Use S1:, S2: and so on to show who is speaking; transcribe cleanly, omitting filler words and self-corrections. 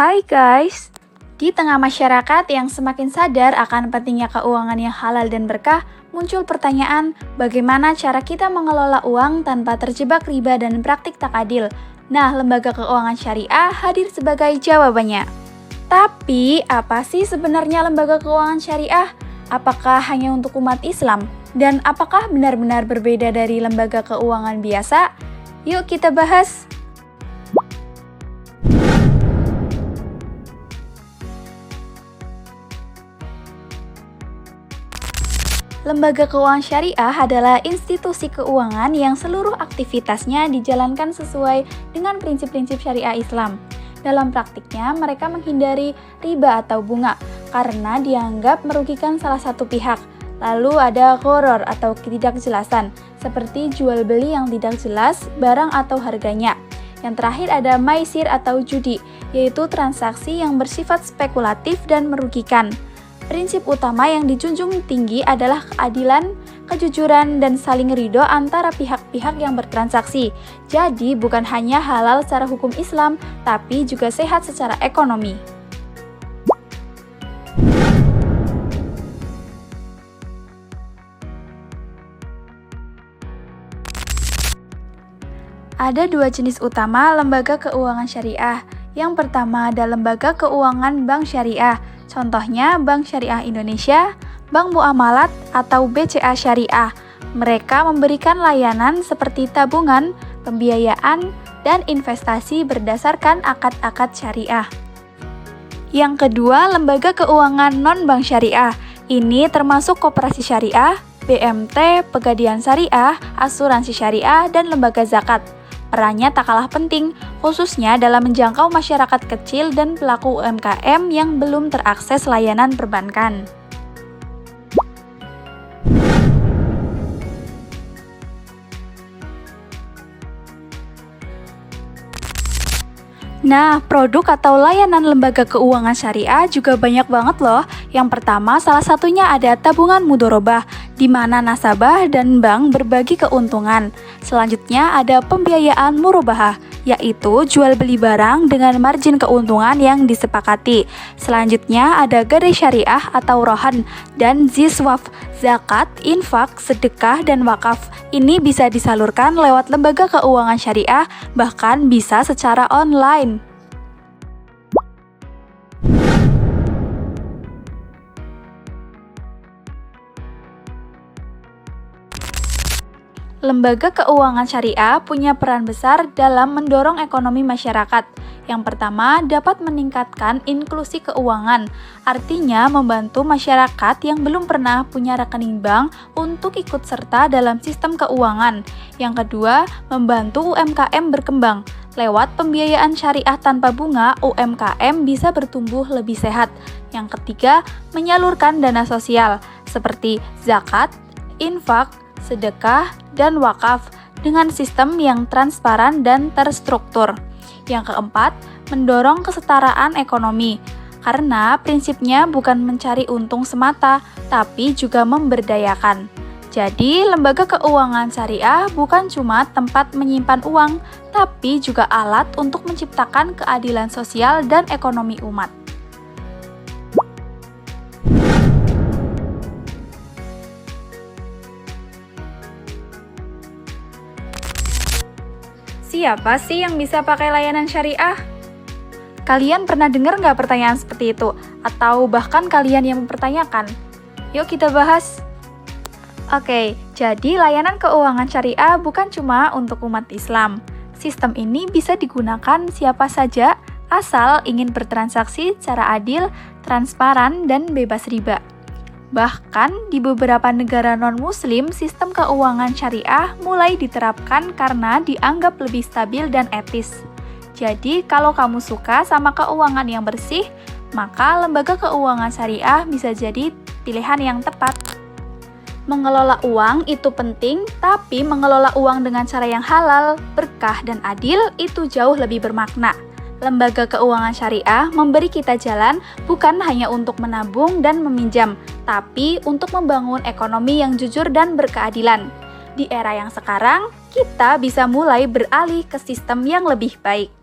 S1: Hai guys, di tengah masyarakat yang semakin sadar akan pentingnya keuangan yang halal dan berkah, muncul pertanyaan bagaimana cara kita mengelola uang tanpa terjebak riba dan praktik tak adil. Nah, lembaga keuangan syariah hadir sebagai jawabannya. Tapi, apa sih sebenarnya lembaga keuangan syariah? Apakah hanya untuk umat Islam? Dan apakah benar-benar berbeda dari lembaga keuangan biasa? Yuk kita bahas! Lembaga keuangan syariah adalah institusi keuangan yang seluruh aktivitasnya dijalankan sesuai dengan prinsip-prinsip syariah Islam. Dalam praktiknya, mereka menghindari riba atau bunga karena dianggap merugikan salah satu pihak. Lalu ada gharar atau ketidakjelasan, seperti jual beli yang tidak jelas barang atau harganya. Yang terakhir ada maisir atau judi, yaitu transaksi yang bersifat spekulatif dan merugikan. Prinsip utama yang dijunjung tinggi adalah keadilan, kejujuran, dan saling ridho antara pihak-pihak yang bertransaksi. Jadi, bukan hanya halal secara hukum Islam, tapi juga sehat secara ekonomi. Ada dua jenis utama lembaga keuangan syariah. Yang pertama ada lembaga keuangan bank syariah. Contohnya Bank Syariah Indonesia, Bank Muamalat, atau BCA Syariah. Mereka memberikan layanan seperti tabungan, pembiayaan, dan investasi berdasarkan akad-akad syariah. Yang kedua, lembaga keuangan non-bank syariah. Ini termasuk koperasi syariah, BMT, pegadaian syariah, asuransi syariah, dan lembaga zakat. Perannya tak kalah penting, khususnya dalam menjangkau masyarakat kecil dan pelaku UMKM yang belum terakses layanan perbankan. Nah, produk atau layanan lembaga keuangan syariah juga banyak banget loh. Yang pertama, salah satunya ada tabungan mudharabah, di mana nasabah dan bank berbagi keuntungan. Selanjutnya ada pembiayaan murabahah, yaitu jual beli barang dengan margin keuntungan yang disepakati. Selanjutnya ada gadai syariah atau rohan, dan ziswaf, zakat, infak, sedekah, dan wakaf. Ini bisa disalurkan lewat lembaga keuangan syariah, bahkan bisa secara online. Lembaga keuangan syariah punya peran besar dalam mendorong ekonomi masyarakat. Yang pertama, dapat meningkatkan inklusi keuangan, artinya membantu masyarakat yang belum pernah punya rekening bank untuk ikut serta dalam sistem keuangan. Yang kedua, membantu UMKM berkembang. Lewat pembiayaan syariah tanpa bunga, UMKM bisa bertumbuh lebih sehat. Yang ketiga, menyalurkan dana sosial, seperti zakat, infak, sedekah, dan wakaf dengan sistem yang transparan dan terstruktur. Yang keempat, mendorong kesetaraan ekonomi, karena prinsipnya bukan mencari untung semata, tapi juga memberdayakan. Jadi, lembaga keuangan syariah bukan cuma tempat menyimpan uang, tapi juga alat untuk menciptakan keadilan sosial dan ekonomi umat. Siapa sih yang bisa pakai layanan syariah? Kalian pernah dengar nggak pertanyaan seperti itu? Atau bahkan kalian yang mempertanyakan? Yuk kita bahas. Oke, jadi layanan keuangan syariah bukan cuma untuk umat Islam. Sistem ini bisa digunakan siapa saja asal ingin bertransaksi secara adil, transparan, dan bebas riba. Bahkan di beberapa negara non-muslim, sistem keuangan syariah mulai diterapkan karena dianggap lebih stabil dan etis. Jadi, kalau kamu suka sama keuangan yang bersih, maka lembaga keuangan syariah bisa jadi pilihan yang tepat. Mengelola uang itu penting, tapi mengelola uang dengan cara yang halal, berkah, dan adil itu jauh lebih bermakna. Lembaga keuangan syariah memberi kita jalan bukan hanya untuk menabung dan meminjam, tapi untuk membangun ekonomi yang jujur dan berkeadilan. Di era yang sekarang, kita bisa mulai beralih ke sistem yang lebih baik.